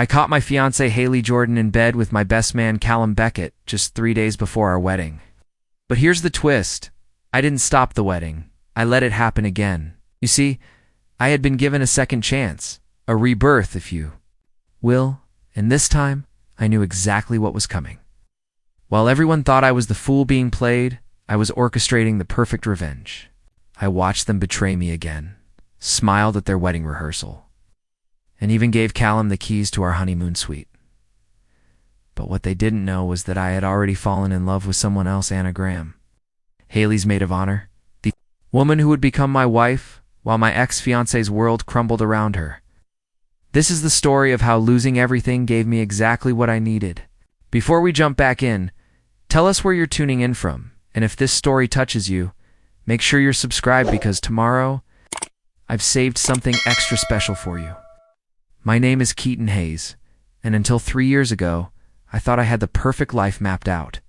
I caught my fiancée Hailey Jordan in bed with my best man Callum Beckett just 3 days before our wedding. But here's the twist. I didn't stop the wedding. I let it happen again. You see, I had been given a second chance, a rebirth, if you will, and this time I knew exactly what was coming. While everyone thought I was the fool being played, I was orchestrating the perfect revenge. I watched them betray me again, smiled at their wedding rehearsal, and even gave Callum the keys to our honeymoon suite. But what they didn't know was that I had already fallen in love with someone else, Anna Graham, Hailey's maid of honor, the woman who would become my wife, while my ex-fiancée's world crumbled around her. This is the story of how losing everything gave me exactly what I needed. Before we jump back in, tell us where you're tuning in from, and if this story touches you, make sure you're subscribed because tomorrow, I've saved something extra special for you. My name is Keaton Hayes, and until 3 years ago, I thought I had the perfect life mapped out.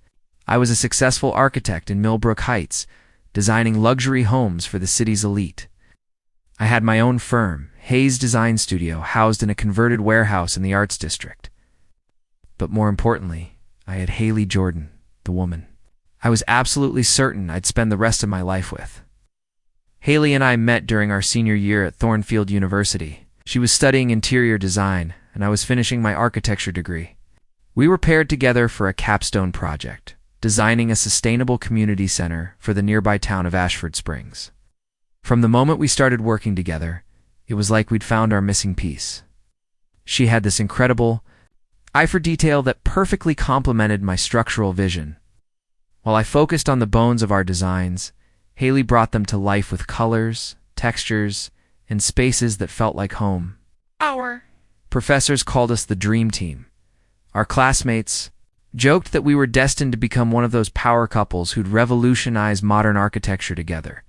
I was a successful architect in Millbrook Heights, designing luxury homes for the city's elite. I had my own firm, Hayes Design Studio, housed in a converted warehouse in the Arts District. But more importantly, I had Hailey Jordan, the woman I was absolutely certain I'd spend the rest of my life with. Hailey and I met during our senior year at Thornfield University. She was studying interior design, and I was finishing my architecture degree. We were paired together for a capstone project, designing a sustainable community center for the nearby town of Ashford Springs. From the moment we started working together, it was like we'd found our missing piece. She had this incredible eye for detail that perfectly complemented my structural vision. While I focused on the bones of our designs, Hailey brought them to life with colors, textures, and spaces that felt like home. Our professors called us the Dream Team. Our classmates joked that we were destined to become one of those power couples who'd revolutionize modern architecture together.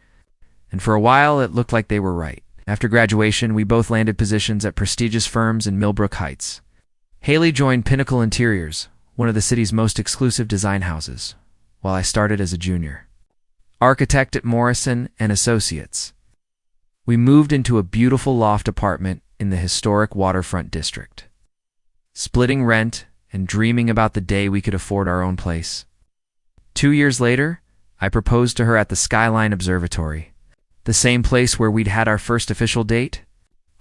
And for a while, it looked like they were right. After graduation, we both landed positions at prestigious firms in Millbrook Heights. Hailey joined Pinnacle Interiors, one of the city's most exclusive design houses, while I started as a junior architect at Morrison & Associates. We moved into a beautiful loft apartment in the historic waterfront district, splitting rent and dreaming about the day we could afford our own place. 2 years later, I proposed to her at the Skyline Observatory, the same place where we'd had our first official date.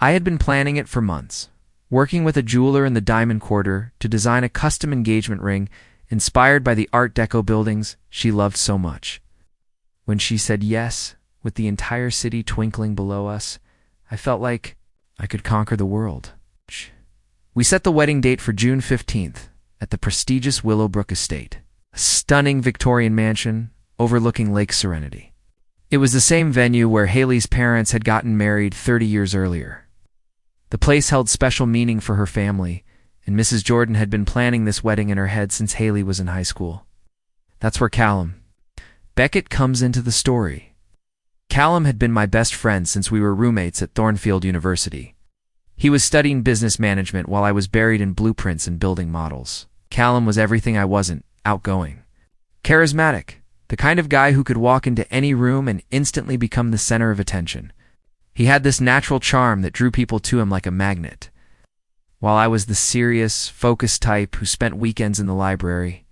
I had been planning it for months, working with a jeweler in the Diamond Quarter to design a custom engagement ring inspired by the Art Deco buildings she loved so much. When she said yes, with the entire city twinkling below us, I felt like I could conquer the world. We set the wedding date for June 15th at the prestigious Willowbrook Estate, a stunning Victorian mansion overlooking Lake Serenity. It was the same venue where Hailey's parents had gotten married 30 years earlier. The place held special meaning for her family, and Mrs. Jordan had been planning this wedding in her head since Hailey was in high school. That's where Callum Beckett comes into the story. Callum had been my best friend since we were roommates at Thornfield University. He was studying business management while I was buried in blueprints and building models. Callum was everything I wasn't: outgoing, charismatic, the kind of guy who could walk into any room and instantly become the center of attention. He had this natural charm that drew people to him like a magnet. While I was the serious, focused type who spent weekends in the library,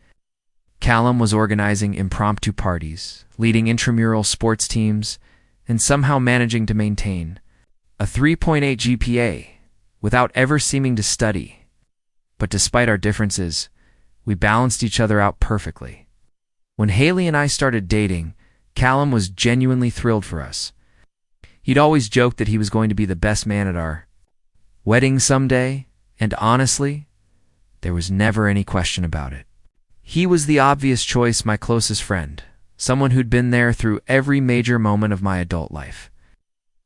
Callum was organizing impromptu parties, leading intramural sports teams, and somehow managing to maintain a 3.8 GPA without ever seeming to study. But despite our differences, we balanced each other out perfectly. When Hailey and I started dating, Callum was genuinely thrilled for us. He'd always joked that he was going to be the best man at our wedding someday, and honestly, there was never any question about it. He was the obvious choice, my closest friend, someone who'd been there through every major moment of my adult life.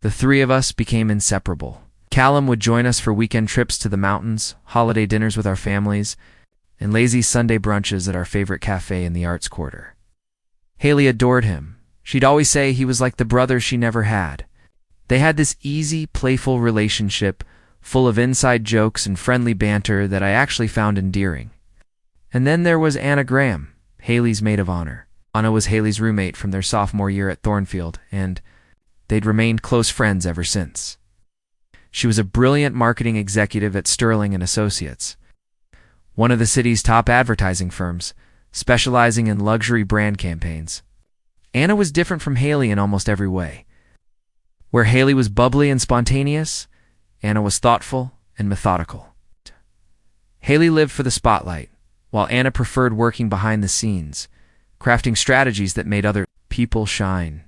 The three of us became inseparable. Callum would join us for weekend trips to the mountains, holiday dinners with our families, and lazy Sunday brunches at our favorite cafe in the Arts Quarter. Hailey adored him. She'd always say he was like the brother she never had. They had this easy, playful relationship, full of inside jokes and friendly banter that I actually found endearing. And then there was Anna Graham, Hailey's maid of honor. Anna was Hailey's roommate from their sophomore year at Thornfield, and they'd remained close friends ever since. She was a brilliant marketing executive at Sterling and Associates, one of the city's top advertising firms, specializing in luxury brand campaigns. Anna was different from Hailey in almost every way. Where Hailey was bubbly and spontaneous, Anna was thoughtful and methodical. Hailey lived for the spotlight, while Anna preferred working behind the scenes, crafting strategies that made other people shine.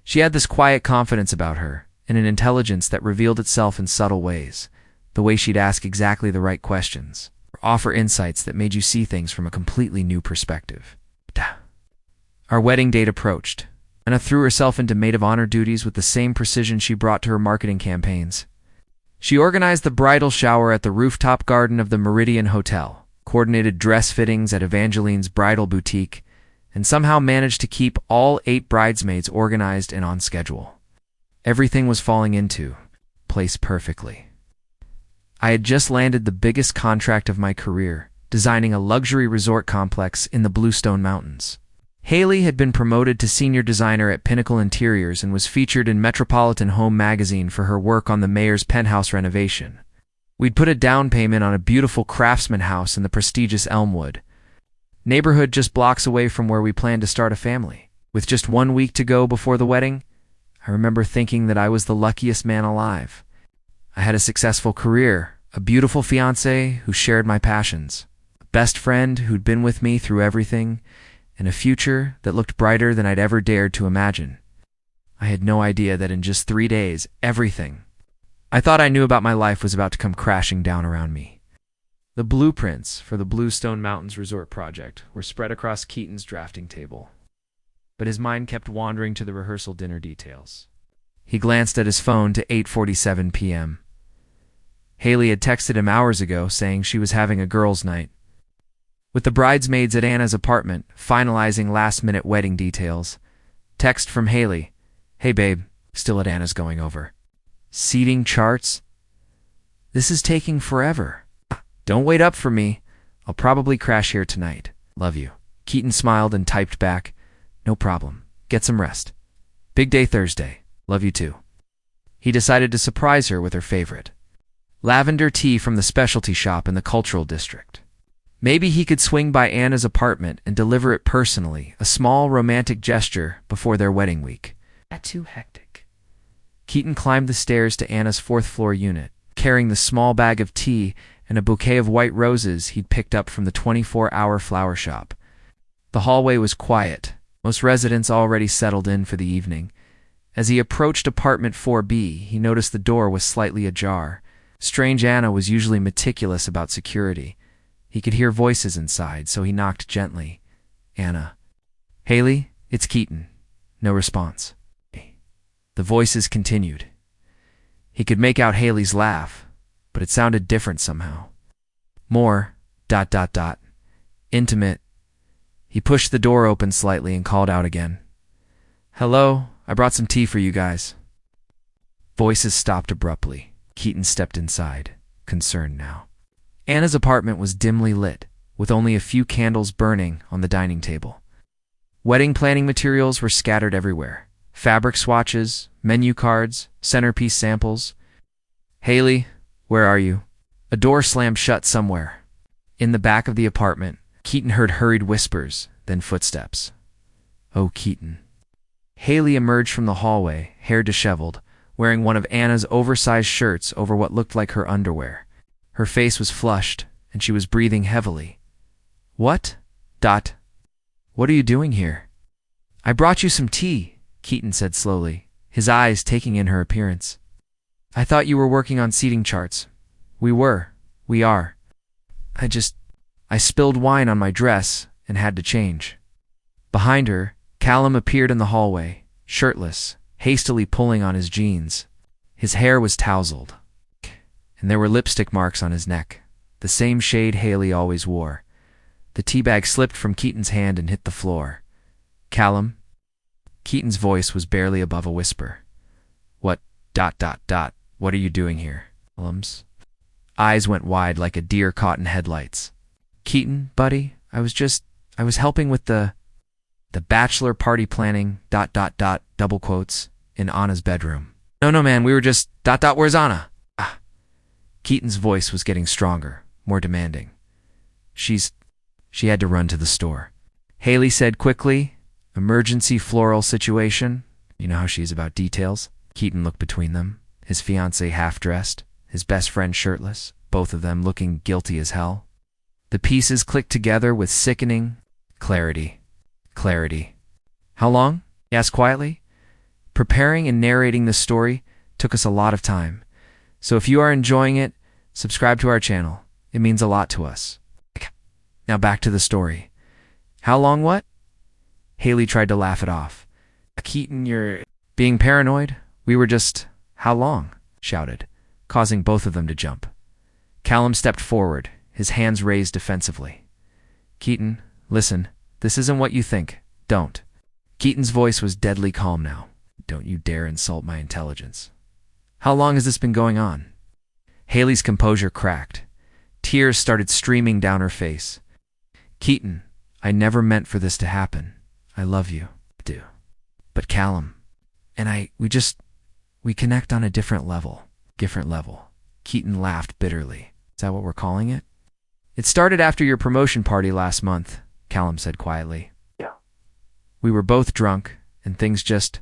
She had this quiet confidence about her, and an intelligence that revealed itself in subtle ways, the way she'd ask exactly the right questions, or offer insights that made you see things from a completely new perspective. Our wedding date approached. Anna threw herself into maid of honor duties with the same precision she brought to her marketing campaigns. She organized the bridal shower at the rooftop garden of the Meridian Hotel, coordinated dress fittings at Evangeline's bridal boutique, and somehow managed to keep all 8 bridesmaids organized and on schedule. Everything was falling into place perfectly. I had just landed the biggest contract of my career, designing a luxury resort complex in the Bluestone Mountains. Hailey had been promoted to senior designer at Pinnacle Interiors and was featured in Metropolitan Home magazine for her work on the mayor's penthouse renovation. We'd put a down payment on a beautiful craftsman house in the prestigious Elmwood neighborhood just blocks away from where we planned to start a family. With just 1 week to go before the wedding, I remember thinking that I was the luckiest man alive. I had a successful career, a beautiful fiancée who shared my passions, a best friend who'd been with me through everything, and a future that looked brighter than I'd ever dared to imagine. I had no idea that in just 3 days, everything I thought I knew about my life was about to come crashing down around me. The blueprints for the Bluestone Mountains Resort project were spread across Keaton's drafting table, but his mind kept wandering to the rehearsal dinner details. He glanced at his phone to 8:47 p.m. Hailey had texted him hours ago saying she was having a girls' night. With the bridesmaids at Anna's apartment finalizing last-minute wedding details, text from Hailey, "Hey babe, still at Anna's going over seating charts? This is taking forever. Don't wait up for me. I'll probably crash here tonight. Love you." Keaton smiled and typed back, "No problem. Get some rest. Big day Thursday. Love you too." He decided to surprise her with her favorite lavender tea from the specialty shop in the cultural district. Maybe he could swing by Anna's apartment and deliver it personally, a small romantic gesture before their wedding week. Not too hectic. Keaton climbed the stairs to Anna's 4th-floor unit, carrying the small bag of tea and a bouquet of white roses he'd picked up from the 24-hour flower shop. The hallway was quiet, most residents already settled in for the evening. As he approached apartment 4B, he noticed the door was slightly ajar. Strange Anna was usually meticulous about security. He could hear voices inside, so he knocked gently. "Anna." "Hailey, it's Keaton." No response. The voices continued. He could make out Hailey's laugh, but it sounded different somehow. More, ... intimate. He pushed the door open slightly and called out again. "Hello, I brought some tea for you guys." Voices stopped abruptly. Keaton stepped inside, concerned now. Anna's apartment was dimly lit, with only a few candles burning on the dining table. Wedding planning materials were scattered everywhere. Fabric swatches, menu cards, centerpiece samples. "Hailey, where are you?" A door slammed shut somewhere. In the back of the apartment, Keaton heard hurried whispers, then footsteps. "Oh, Keaton." Hailey emerged from the hallway, hair disheveled, wearing one of Anna's oversized shirts over what looked like her underwear. Her face was flushed, and she was breathing heavily. "What? What are you doing here?" "I brought you some tea," Keaton said slowly, his eyes taking in her appearance. "I thought you were working on seating charts." We are. I spilled wine on my dress and had to change." Behind her, Callum appeared in the hallway, shirtless, hastily pulling on his jeans. His hair was tousled, and there were lipstick marks on his neck, the same shade Hailey always wore. The teabag slipped from Keaton's hand and hit the floor. "Callum?" Keaton's voice was barely above a whisper. What are you doing here?" Callum's eyes went wide like a deer caught in headlights. "Keaton, buddy, I was helping with the bachelor party planning, ... double quotes, in Anna's bedroom." No, man, we were just ... where's Anna?" Keaton's voice was getting stronger, more demanding. She had to run to the store. Hailey said quickly, emergency floral situation. You know how she is about details. Keaton looked between them, his fiancée half-dressed, his best friend shirtless, both of them looking guilty as hell. The pieces clicked together with sickening clarity. Clarity. How long? He asked quietly. Preparing and narrating this story took us a lot of time. So if you are enjoying it, subscribe to our channel. It means a lot to us. Now back to the story. How long what? Hailey tried to laugh it off. Keaton, you're being paranoid? We were just... How long? Shouted, causing both of them to jump. Callum stepped forward, his hands raised defensively. Keaton, listen, this isn't what you think. Don't. Keaton's voice was deadly calm now. Don't you dare insult my intelligence. How long has this been going on? Hailey's composure cracked. Tears started streaming down her face. Keaton, I never meant for this to happen. I love you. Do. But Callum, and we connect on a different level. Different level. Keaton laughed bitterly. Is that what we're calling it? It started after your promotion party last month, Callum said quietly. Yeah. We were both drunk, and things just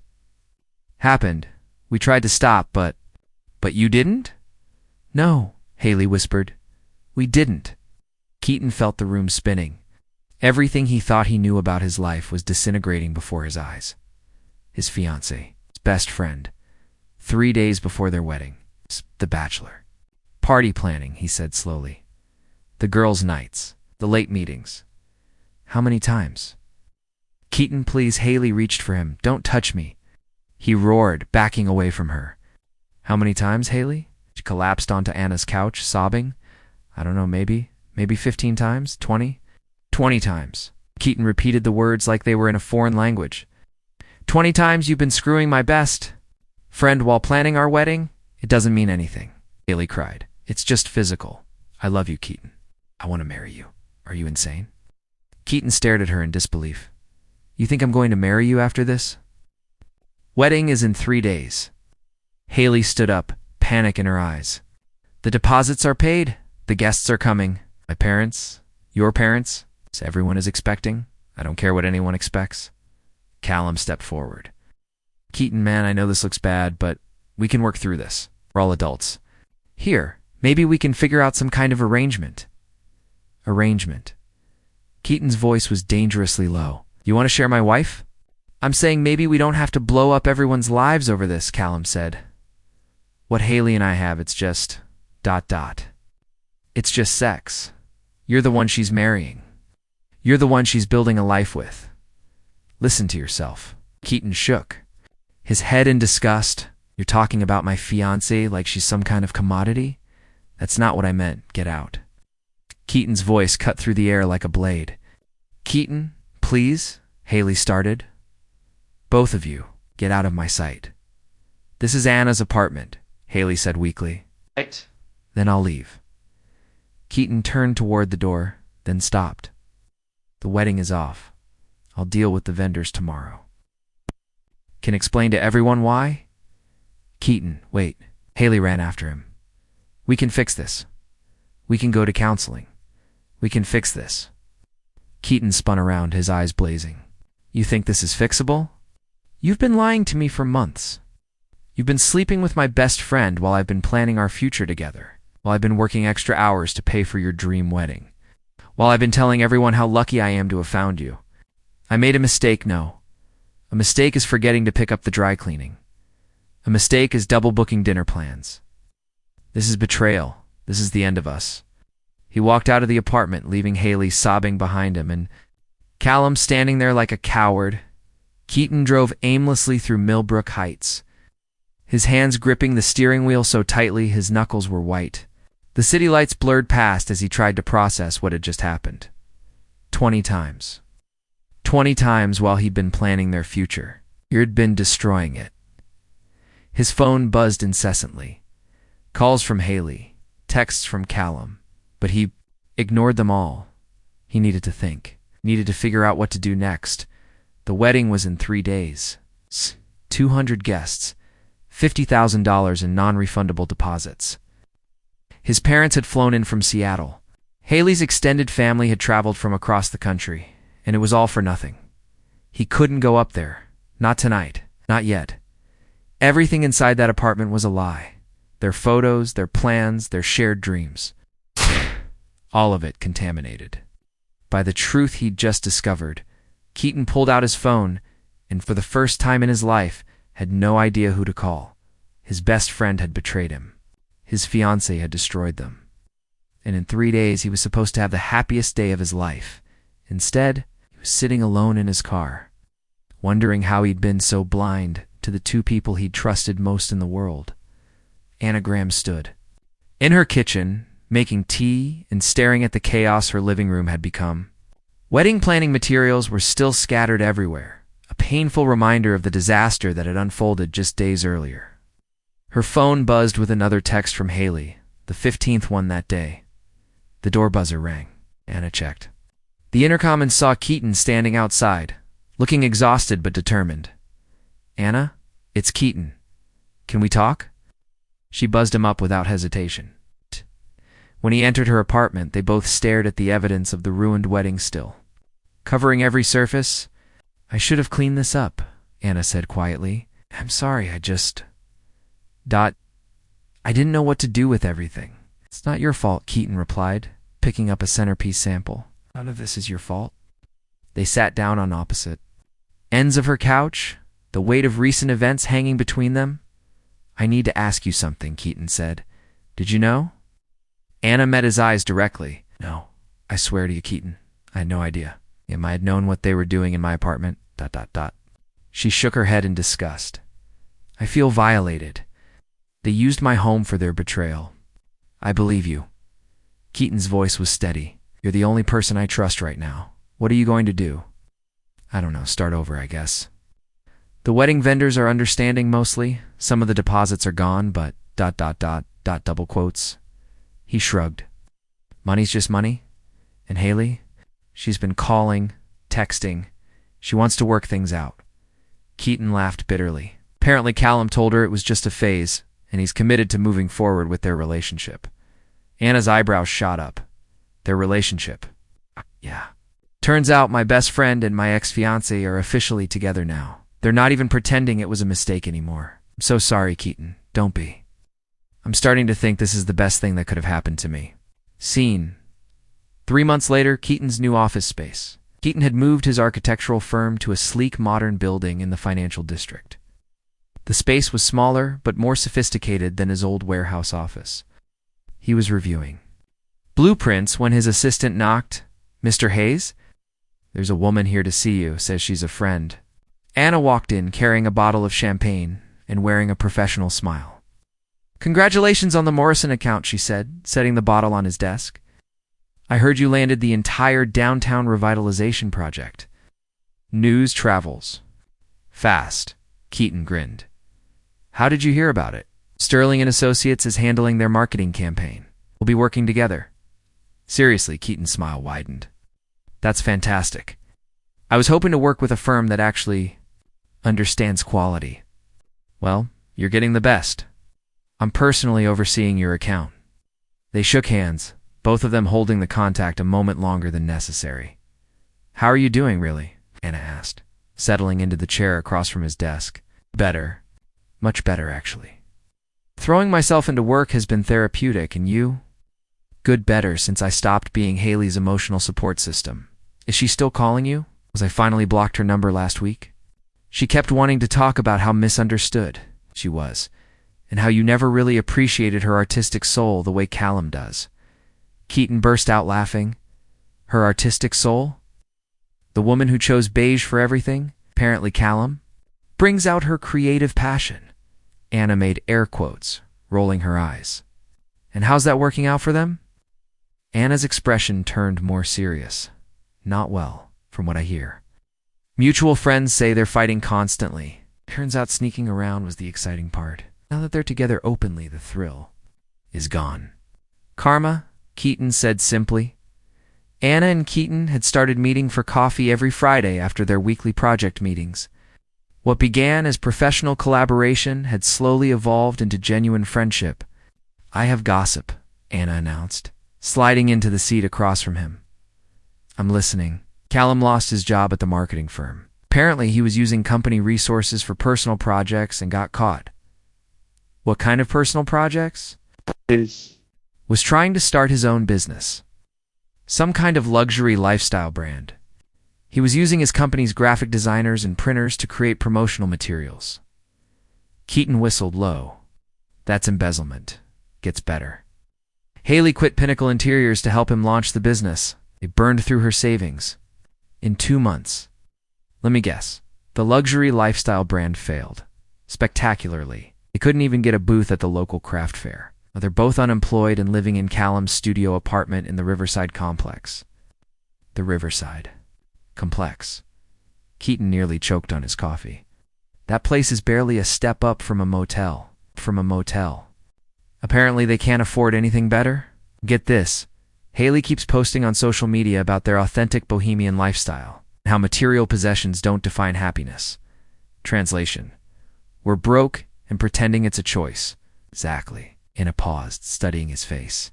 happened. We tried to stop, but you didn't? No, Hailey whispered. We didn't. Keaton felt the room spinning. Everything he thought he knew about his life was disintegrating before his eyes. His fiancée, his best friend. 3 days before their wedding. The bachelor. Party planning, he said slowly. The girls' nights. The late meetings. How many times? Keaton, please. Hailey reached for him. Don't touch me. He roared, backing away from her. How many times, Hailey? She collapsed onto Anna's couch, sobbing. I don't know, maybe 15 times? 20? 20 times. Keaton repeated the words like they were in a foreign language. 20 times you've been screwing my best friend while planning our wedding? It doesn't mean anything, Hailey cried. It's just physical. I love you, Keaton. I want to marry you. Are you insane? Keaton stared at her in disbelief. You think I'm going to marry you after this? Wedding is in 3 days. Hailey stood up, panic in her eyes. The deposits are paid. The guests are coming. My parents, your parents, everyone is expecting. I don't care what anyone expects. Callum stepped forward. Keaton, man, I know this looks bad, but we can work through this. We're all adults. Here, maybe we can figure out some kind of arrangement. Arrangement. Keaton's voice was dangerously low. You want to share my wife? I'm saying maybe we don't have to blow up everyone's lives over this, Callum said. What Hailey and I have, it's just... ... It's just sex. You're the one she's marrying. You're the one she's building a life with. Listen to yourself. Keaton shook, his head in disgust. You're talking about my fiancée like she's some kind of commodity? That's not what I meant. Get out. Keaton's voice cut through the air like a blade. Keaton, please, Hailey started. Both of you, get out of my sight. This is Anna's apartment, Hailey said weakly. Right. Then I'll leave. Keaton turned toward the door, then stopped. The wedding is off. I'll deal with the vendors tomorrow. Can explain to everyone why? Keaton, wait. Hailey ran after him. We can fix this. We can go to counseling. We can fix this. Keaton spun around, his eyes blazing. You think this is fixable? You've been lying to me for months. You've been sleeping with my best friend while I've been planning our future together, while I've been working extra hours to pay for your dream wedding, while I've been telling everyone how lucky I am to have found you. I made a mistake, no. A mistake is forgetting to pick up the dry cleaning. A mistake is double booking dinner plans. This is betrayal. This is the end of us. He walked out of the apartment, leaving Hailey sobbing behind him, and Callum standing there like a coward. Keaton drove aimlessly through Millbrook Heights, his hands gripping the steering wheel so tightly his knuckles were white. The city lights blurred past as he tried to process what had just happened. 20 times. 20 times while he'd been planning their future. He'd been destroying it. His phone buzzed incessantly. Calls from Hailey, texts from Callum, but he ignored them all. He needed to think, needed to figure out what to do next. The wedding was in 3 days. 200 guests, $50,000 in non-refundable deposits. His parents had flown in from Seattle. Hailey's extended family had traveled from across the country, and it was all for nothing. He couldn't go up there. Not tonight. Not yet. Everything inside that apartment was a lie. Their photos, their plans, their shared dreams. All of it contaminated. By the truth he'd just discovered, Keaton pulled out his phone and, for the first time in his life, had no idea who to call. His best friend had betrayed him. His fiancée had destroyed them. And in 3 days he was supposed to have the happiest day of his life. Instead, he was sitting alone in his car, wondering how he'd been so blind to the two people he'd trusted most in the world. Anna Graham stood in her kitchen, making tea and staring at the chaos her living room had become. Wedding planning materials were still scattered everywhere, a painful reminder of the disaster that had unfolded just days earlier. Her phone buzzed with another text from Hailey, the 15th one that day. The door buzzer rang. Anna checked the intercom and saw Keaton standing outside, looking exhausted but determined. "Anna, it's Keaton. Can we talk?" She buzzed him up without hesitation. When he entered her apartment, they both stared at the evidence of the ruined wedding still. Covering every surface, "I should have cleaned this up," Anna said quietly. "I'm sorry, I didn't know what to do with everything." "It's not your fault," Keaton replied, picking up a centerpiece sample. "None of this is your fault." They sat down on opposite ends of her couch, the weight of recent events hanging between them. "I need to ask you something," Keaton said. "Did you know?" Anna met his eyes directly. "No, I swear to you, Keaton, I had no idea. If I had known what they were doing in my apartment, ... She shook her head in disgust. "I feel violated. They used my home for their betrayal." "I believe you." Keaton's voice was steady. "You're the only person I trust right now. What are you going to do?" "I don't know, start over, I guess. The wedding vendors are understanding mostly. Some of the deposits are gone, but ... double quotes." He shrugged. "Money's just money. And Hailey? She's been calling, texting. She wants to work things out." Keaton laughed bitterly. Apparently Callum told her it was just a phase, and he's committed to moving forward with their relationship. Anna's eyebrows shot up. Their relationship. "Yeah. Turns out my best friend and my ex-fiancée are officially together now. They're not even pretending it was a mistake anymore. I'm so sorry, Keaton. Don't be. I'm starting to think this is the best thing that could have happened to me." Scene. 3 months later, Keaton's new office space. Keaton had moved his architectural firm to a sleek, modern building in the financial district. The space was smaller, but more sophisticated than his old warehouse office. He was reviewing blueprints when his assistant knocked. "Mr. Hayes? There's a woman here to see you, says she's a friend." Anna walked in carrying a bottle of champagne and wearing a professional smile. "Congratulations on the Morrison account," she said, setting the bottle on his desk. "I heard you landed the entire downtown revitalization project." "News travels fast," Keaton grinned. "How did you hear about it?" "Sterling and Associates is handling their marketing campaign. We'll be working together." "Seriously," Keaton's smile widened. "That's fantastic. I was hoping to work with a firm that actually understands quality." "Well, you're getting the best. I'm personally overseeing your account." They shook hands, both of them holding the contact a moment longer than necessary. "How are you doing, really?" Anna asked, settling into the chair across from his desk. "Better. Much better, actually. Throwing myself into work has been therapeutic, and you?" "Good, better since I stopped being Hailey's emotional support system." "Is she still calling you? Was I finally blocked her number last week?" "She kept wanting to talk about how misunderstood she was, and how you never really appreciated her artistic soul the way Callum does." Keaton burst out laughing. "Her artistic soul? The woman who chose beige for everything, apparently Callum, brings out her creative passion." Anna made air quotes, rolling her eyes. "And how's that working out for them?" Anna's expression turned more serious. "Not well, from what I hear. Mutual friends say they're fighting constantly. Turns out sneaking around was the exciting part. Now that they're together openly, the thrill is gone." "Karma," Keaton said simply. Anna and Keaton had started meeting for coffee every Friday after their weekly project meetings. What began as professional collaboration had slowly evolved into genuine friendship. "I have gossip," Anna announced, sliding into the seat across from him. I'm listening. Callum lost his job at the marketing firm. Apparently, he was using company resources for personal projects and got caught. What kind of personal projects? Was trying to start his own business. Some kind of luxury lifestyle brand. He was using his company's graphic designers and printers to create promotional materials. Keaton whistled low. That's embezzlement. Gets better. Hailey quit Pinnacle Interiors to help him launch the business. They burned through her savings. In 2 months. Let me guess. The luxury lifestyle brand failed. Spectacularly. They couldn't even get a booth at the local craft fair. They're both unemployed and living in Callum's studio apartment in the Riverside complex. The Riverside complex. Keaton nearly choked on his coffee. That place is barely a step up from a motel. Apparently they can't afford anything better? Get this. Hailey keeps posting on social media about their authentic bohemian lifestyle, and how material possessions don't define happiness. Translation. We're broke and pretending it's a choice. Exactly. Anna paused, studying his face.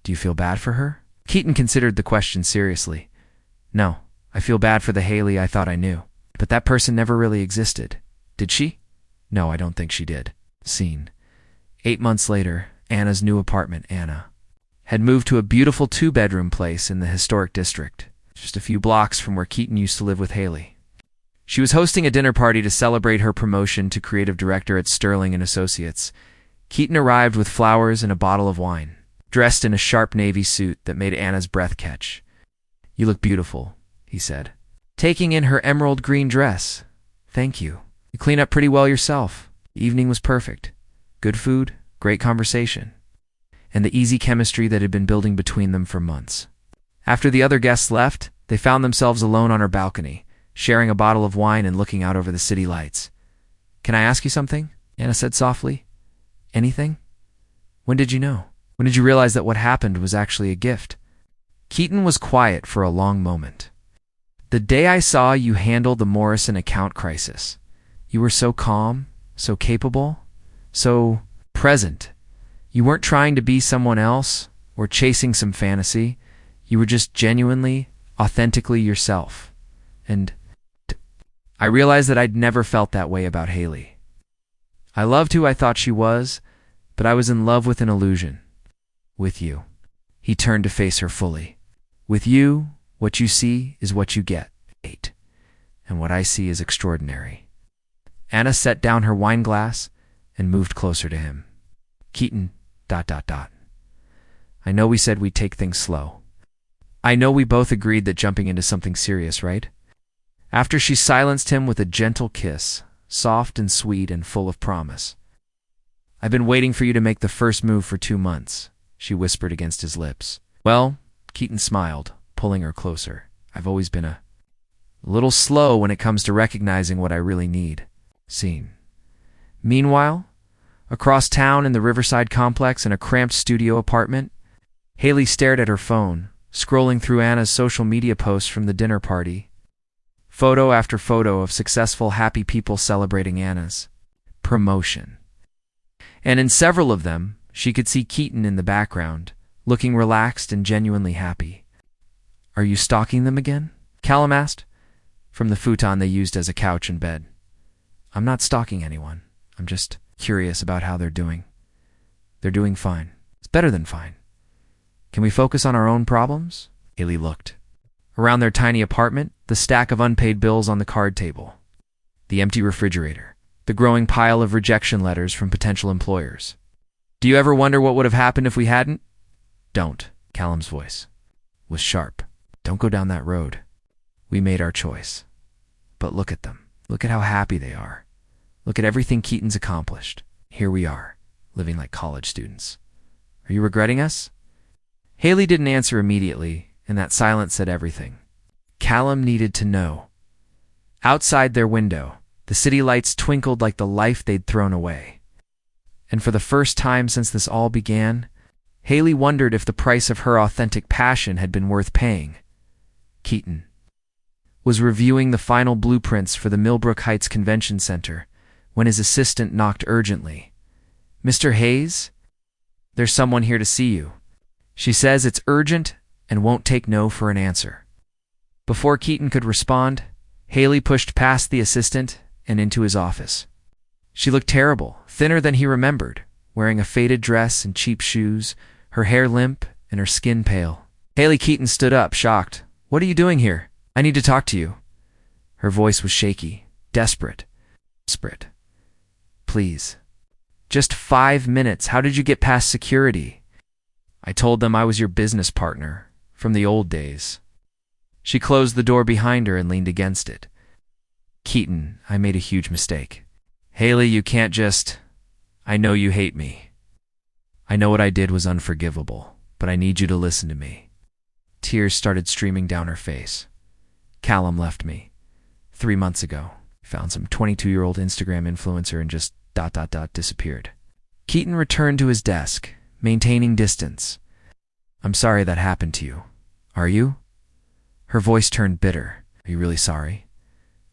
Do you feel bad for her? Keaton considered the question seriously. No, I feel bad for the Hailey I thought I knew. But that person never really existed. Did she? No, I don't think she did. Scene. 8 months later, Anna's new apartment, Anna, had moved to a beautiful 2-bedroom place in the historic district, just a few blocks from where Keaton used to live with Hailey. She was hosting a dinner party to celebrate her promotion to creative director at Sterling & Associates. Keaton arrived with flowers and a bottle of wine, dressed in a sharp navy suit that made Anna's breath catch. You look beautiful, he said, taking in her emerald green dress. Thank you. You clean up pretty well yourself. The evening was perfect. Good food, great conversation, and the easy chemistry that had been building between them for months. After the other guests left, they found themselves alone on her balcony, sharing a bottle of wine and looking out over the city lights. Can I ask you something? Anna said softly. Anything? When did you know? When did you realize that what happened was actually a gift? Keaton was quiet for a long moment. The day I saw you handle the Morrison account crisis. You were so calm, so capable, so present. You weren't trying to be someone else or chasing some fantasy. You were just genuinely, authentically yourself. And I realized that I'd never felt that way about Hailey. I loved who I thought she was, but I was in love with an illusion. With you. He turned to face her fully. With you, what you see is what you get. 8. And what I see is extraordinary. Anna set down her wine glass and moved closer to him. Keaton, ... I know we said we'd take things slow. I know we both agreed that jumping into something serious, right? After she silenced him with a gentle kiss, soft and sweet and full of promise. I've been waiting for you to make the first move for 2 months, she whispered against his lips. Well, Keaton smiled, pulling her closer. I've always been a little slow when it comes to recognizing what I really need. Scene. Meanwhile, across town in the Riverside complex in a cramped studio apartment, Hailey stared at her phone, scrolling through Anna's social media posts from the dinner party. Photo after photo of successful, happy people celebrating Anna's promotion. And in several of them, she could see Keaton in the background, looking relaxed and genuinely happy. Are you stalking them again? Callum asked, from the futon they used as a couch and bed. I'm not stalking anyone. I'm just curious about how they're doing. They're doing fine. It's better than fine. Can we focus on our own problems? Hailey looked. Around their tiny apartment, the stack of unpaid bills on the card table. The empty refrigerator. The growing pile of rejection letters from potential employers. Do you ever wonder what would have happened if we hadn't? Don't. Callum's voice was sharp. Don't go down that road. We made our choice. But look at them. Look at how happy they are. Look at everything Keaton's accomplished. Here we are, living like college students. Are you regretting us? Hailey didn't answer immediately, and that silence said everything. Callum needed to know. Outside their window, the city lights twinkled like the life they'd thrown away. And for the first time since this all began, Hailey wondered if the price of her authentic passion had been worth paying. Keaton was reviewing the final blueprints for the Millbrook Heights Convention Center when his assistant knocked urgently. Mr. Hayes? There's someone here to see you. She says it's urgent and won't take no for an answer. Before Keaton could respond, Hailey pushed past the assistant and into his office. She looked terrible, thinner than he remembered, wearing a faded dress and cheap shoes, her hair limp and her skin pale. Hailey Keaton stood up, shocked. "What are you doing here? I need to talk to you." Her voice was shaky, desperate. Desperate. "Please. Just 5 minutes. How did you get past security?" "I told them I was your business partner, from the old days." She closed the door behind her and leaned against it. "Keaton, I made a huge mistake." "Hailey, you can't just... I know you hate me. I know what I did was unforgivable, but I need you to listen to me." Tears started streaming down her face. "Callum left me 3 months ago. Found some 22-year-old Instagram influencer and just ... disappeared." Keaton returned to his desk, maintaining distance. "I'm sorry that happened to you. Are you?" Her voice turned bitter. "Are you really sorry?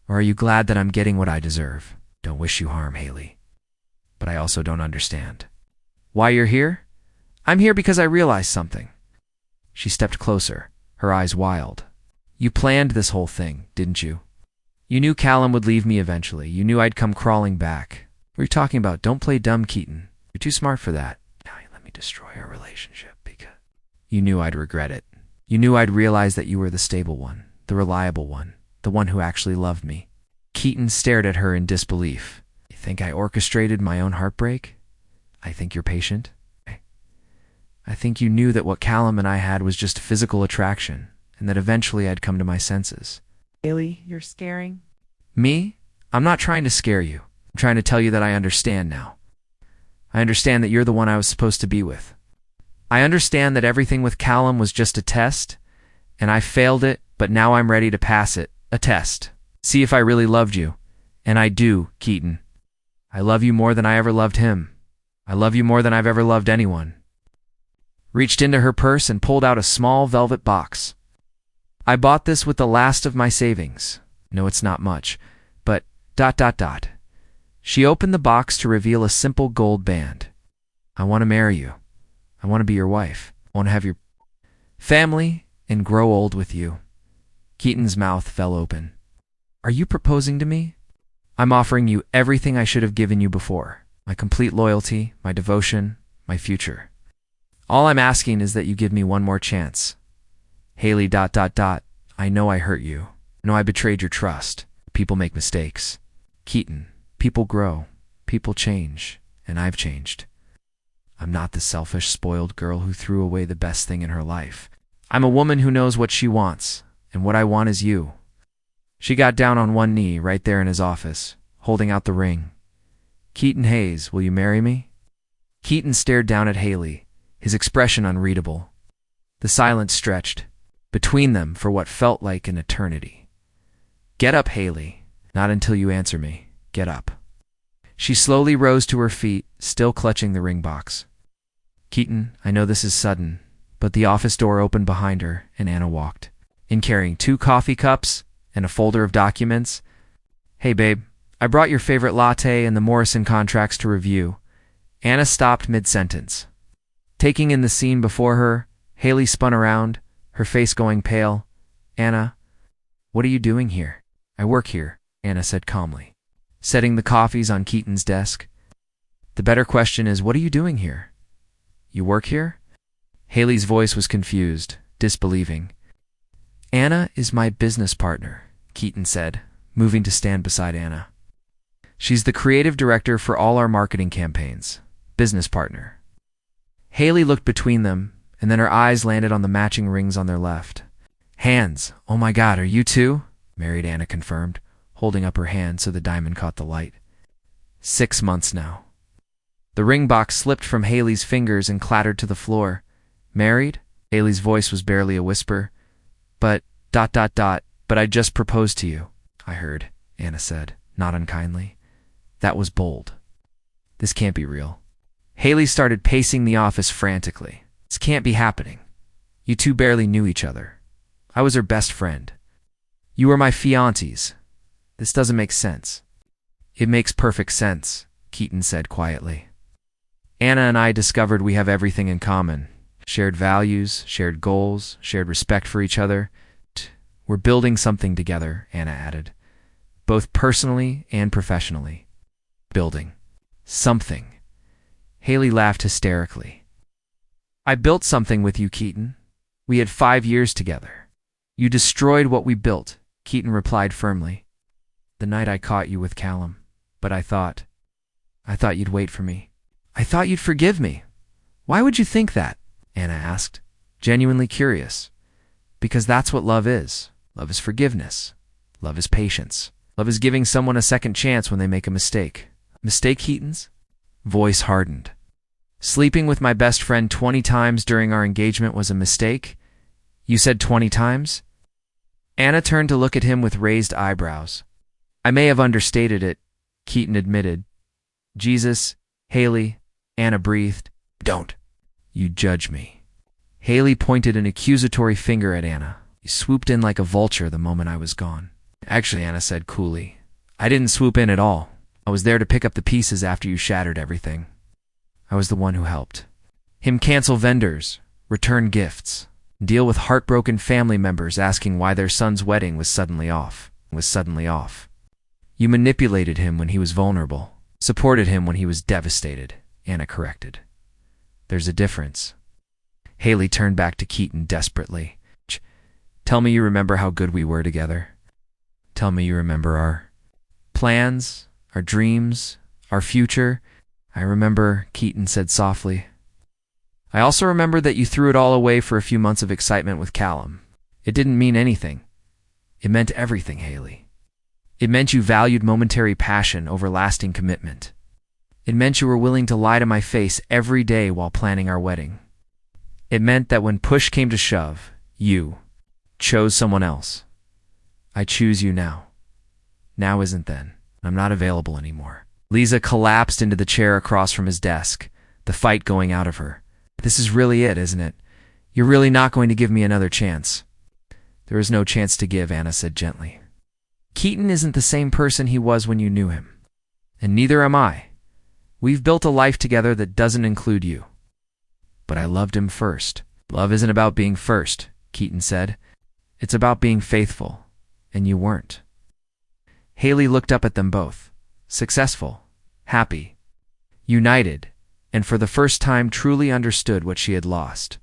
Or are you glad that I'm getting what I deserve?" "Don't wish you harm, Hailey. But I also don't understand." "Why you're here?" "I'm here because I realized something." She stepped closer, her eyes wild. "You planned this whole thing, didn't you? You knew Callum would leave me eventually. You knew I'd come crawling back. What are you talking about? Don't play dumb, Keaton. You're too smart for that. Now you let me destroy our relationship because... You knew I'd regret it. You knew I'd realize that you were the stable one, the reliable one, the one who actually loved me." Keaton stared at her in disbelief. "You think I orchestrated my own heartbreak? I think you're patient? I think you knew that what Callum and I had was just physical attraction, and that eventually I'd come to my senses." "Hailey, you're scaring." "Me? I'm not trying to scare you. I'm trying to tell you that I understand now. I understand that you're the one I was supposed to be with. I understand that everything with Callum was just a test, and I failed it, but now I'm ready to pass it. A test. See if I really loved you. And I do, Keaton. I love you more than I ever loved him. I love you more than I've ever loved anyone." Reached into her purse and pulled out a small velvet box. "I bought this with the last of my savings. No, it's not much, but ... She opened the box to reveal a simple gold band. "I want to marry you. I want to be your wife. I want to have your family and grow old with you." Keaton's mouth fell open. "Are you proposing to me?" "I'm offering you everything I should have given you before. My complete loyalty, my devotion, my future. All I'm asking is that you give me one more chance. Hailey ... I know I hurt you. I know I betrayed your trust. People make mistakes. Keaton, people grow. People change. And I've changed. I'm not the selfish, spoiled girl who threw away the best thing in her life. I'm a woman who knows what she wants, and what I want is you." She got down on one knee right there in his office, holding out the ring. "Keaton Hayes, will you marry me?" Keaton stared down at Hailey, his expression unreadable. The silence stretched between them for what felt like an eternity. "Get up, Hailey. Not until you answer me. Get up." She slowly rose to her feet, still clutching the ring box. "Keaton, I know this is sudden, but the office door opened behind her, and Anna walked in carrying 2 coffee cups and a folder of documents. "Hey, babe, I brought your favorite latte and the Morrison contracts to review." Anna stopped mid-sentence. Taking in the scene before her, Hailey spun around, her face going pale. "Anna, what are you doing here?" "I work here," Anna said calmly, setting the coffees on Keaton's desk. "The better question is, what are you doing here?" "You work here?" Hailey's voice was confused, disbelieving. "Anna is my business partner," Keaton said, moving to stand beside Anna. "She's the creative director for all our marketing campaigns. Business partner." Hailey looked between them, and then her eyes landed on the matching rings on their left. "Hands. Oh my God, are you too?" Married, Anna confirmed, holding up her hand so the diamond caught the light. 6 months now. The ring box slipped from Hailey's fingers and clattered to the floor. "Married?" Hailey's voice was barely a whisper. But ... but I just proposed to you." "I heard," Anna said, not unkindly. "That was bold. This can't be real." Hailey started pacing the office frantically. "This can't be happening. You two barely knew each other. I was her best friend. You were my fiancés. This doesn't make sense." "It makes perfect sense," Keaton said quietly. "Anna and I discovered we have everything in common. Shared values, shared goals, shared respect for each other. We're building something together, Anna added. Both personally and professionally. Building. Something. Hailey laughed hysterically. I built something with you, Keaton. We had 5 years together. You destroyed what we built, Keaton replied firmly. The night I caught you with Callum. But I thought you'd wait for me. I thought you'd forgive me. Why would you think that? Anna asked, genuinely curious. Because that's what love is. Love is forgiveness. Love is patience. Love is giving someone a second chance when they make a mistake. Mistake, Keaton's? Voice hardened. Sleeping with my best friend 20 times during our engagement was a mistake? You said 20 times? Anna turned to look at him with raised eyebrows. I may have understated it, Keaton admitted. Jesus, Hailey, Anna breathed. Don't. You judge me. Hailey pointed an accusatory finger at Anna. You swooped in like a vulture the moment I was gone. Actually, Anna said coolly, I didn't swoop in at all. I was there to pick up the pieces after you shattered everything. I was the one who helped him cancel vendors, return gifts, deal with heartbroken family members asking why their son's wedding was suddenly off. You manipulated him when he was vulnerable, supported him when he was devastated, Anna corrected. There's a difference. Hailey turned back to Keaton desperately. Tell me you remember how good we were together. Tell me you remember our plans, our dreams, our future. I remember, Keaton said softly. I also remember that you threw it all away for a few months of excitement with Callum. It didn't mean anything. It meant everything, Hailey. It meant you valued momentary passion over lasting commitment. It meant you were willing to lie to my face every day while planning our wedding. It meant that when push came to shove, you chose someone else. I choose you now. Now isn't then. I'm not available anymore. Lisa collapsed into the chair across from his desk, the fight going out of her. This is really it, isn't it? You're really not going to give me another chance. There is no chance to give, Anna said gently. Keaton isn't the same person he was when you knew him. And neither am I. We've built a life together that doesn't include you. But I loved him first. Love isn't about being first, Keaton said. It's about being faithful. And you weren't. Hailey looked up at them both. Successful, happy, united, and for the first time truly understood what she had lost.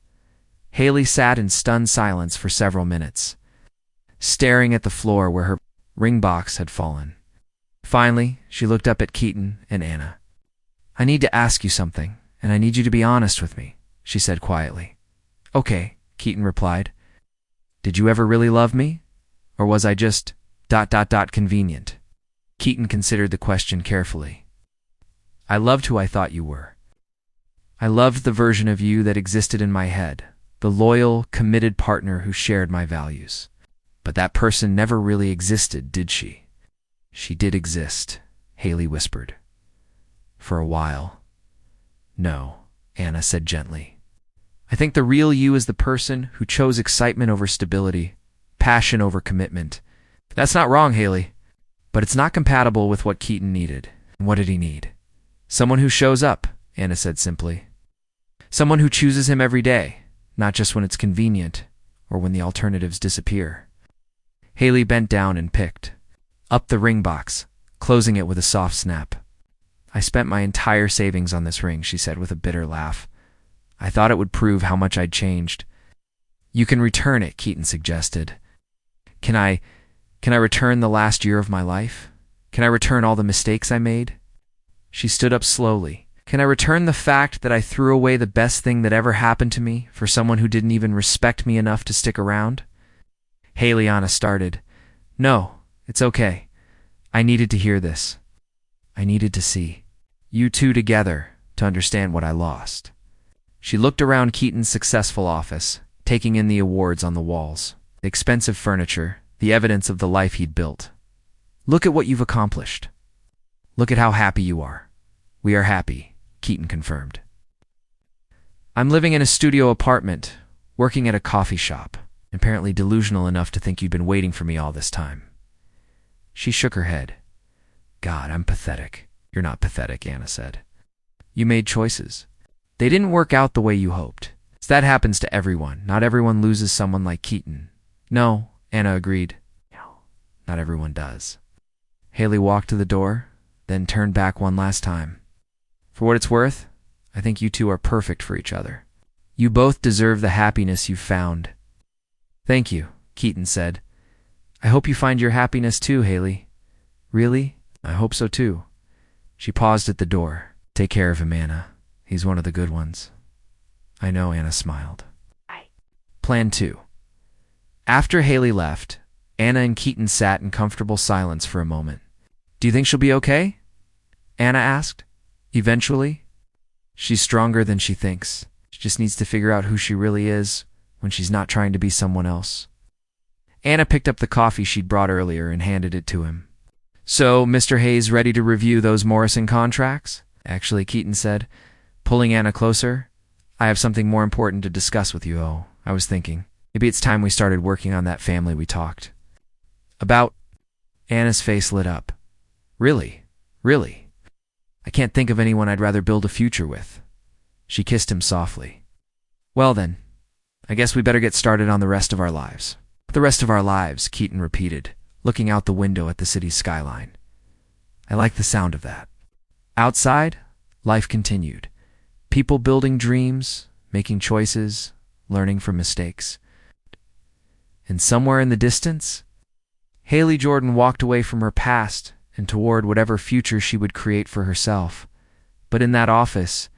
Hailey sat in stunned silence for several minutes, staring at the floor where her ring box had fallen. Finally, she looked up at Keaton and Anna. I need to ask you something, and I need you to be honest with me, she said quietly. Okay, Keaton replied. Did you ever really love me? Or was I just ... convenient? Keaton considered the question carefully. I loved who I thought you were. I loved the version of you that existed in my head, the loyal, committed partner who shared my values. But that person never really existed, did she? She did exist, Hailey whispered. For a while. No, Anna said gently. I think the real you is the person who chose excitement over stability, passion over commitment. That's not wrong, Hailey. But it's not compatible with what Keaton needed. And what did he need? Someone who shows up, Anna said simply. Someone who chooses him every day, not just when it's convenient or when the alternatives disappear. Hailey bent down and picked up the ring box, closing it with a soft snap. I spent my entire savings on this ring, she said with a bitter laugh. I thought it would prove how much I'd changed. You can return it, Keaton suggested. Can I return the last year of my life? Can I return all the mistakes I made? She stood up slowly. Can I return the fact that I threw away the best thing that ever happened to me for someone who didn't even respect me enough to stick around? Anna started. No, it's okay. I needed to hear this. I needed to see you two together to understand what I lost. She looked around Keaton's successful office, taking in the awards on the walls, the expensive furniture, the evidence of the life he'd built. Look at what you've accomplished. Look at how happy you are. We are happy, Keaton confirmed. I'm living in a studio apartment, working at a coffee shop, apparently delusional enough to think you'd been waiting for me all this time. She shook her head. God, I'm pathetic. You're not pathetic, Anna said. You made choices. They didn't work out the way you hoped. That happens to everyone. Not everyone loses someone like Keaton. No, Anna agreed. No, not everyone does. Hailey walked to the door, then turned back one last time. For what it's worth, I think you two are perfect for each other. You both deserve the happiness you've found. Thank you, Keaton said. I hope you find your happiness too, Hailey. Really? I hope so too. She paused at the door. Take care of him, Anna. He's one of the good ones. I know, Anna smiled. Plan 2. After Hailey left, Anna and Keaton sat in comfortable silence for a moment. Do you think she'll be okay? Anna asked. Eventually? She's stronger than she thinks. She just needs to figure out who she really is when she's not trying to be someone else. Anna picked up the coffee she'd brought earlier and handed it to him. So, Mr. Hayes ready to review those Morrison contracts? Actually, Keaton said, pulling Anna closer. I have something more important to discuss with you. Oh, I was thinking, maybe it's time we started working on that family we talked about. Anna's face lit up. Really? Really? I can't think of anyone I'd rather build a future with. She kissed him softly. Well then, I guess we better get started on the rest of our lives. The rest of our lives, Keaton repeated, looking out the window at the city's skyline. I like the sound of that. Outside, life continued. People building dreams, making choices, learning from mistakes. And somewhere in the distance, Hailey Jordan walked away from her past and toward whatever future she would create for herself. But in that office,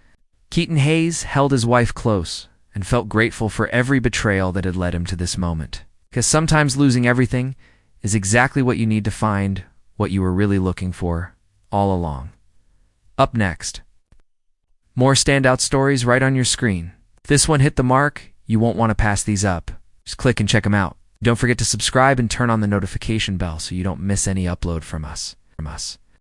Keaton Hayes held his wife close and felt grateful for every betrayal that had led him to this moment. Because sometimes losing everything is exactly what you need to find what you were really looking for all along. Up next, more standout stories right on your screen. If this one hit the mark, you won't want to pass these up. Just click and check them out. Don't forget to subscribe and turn on the notification bell so you don't miss any upload from us.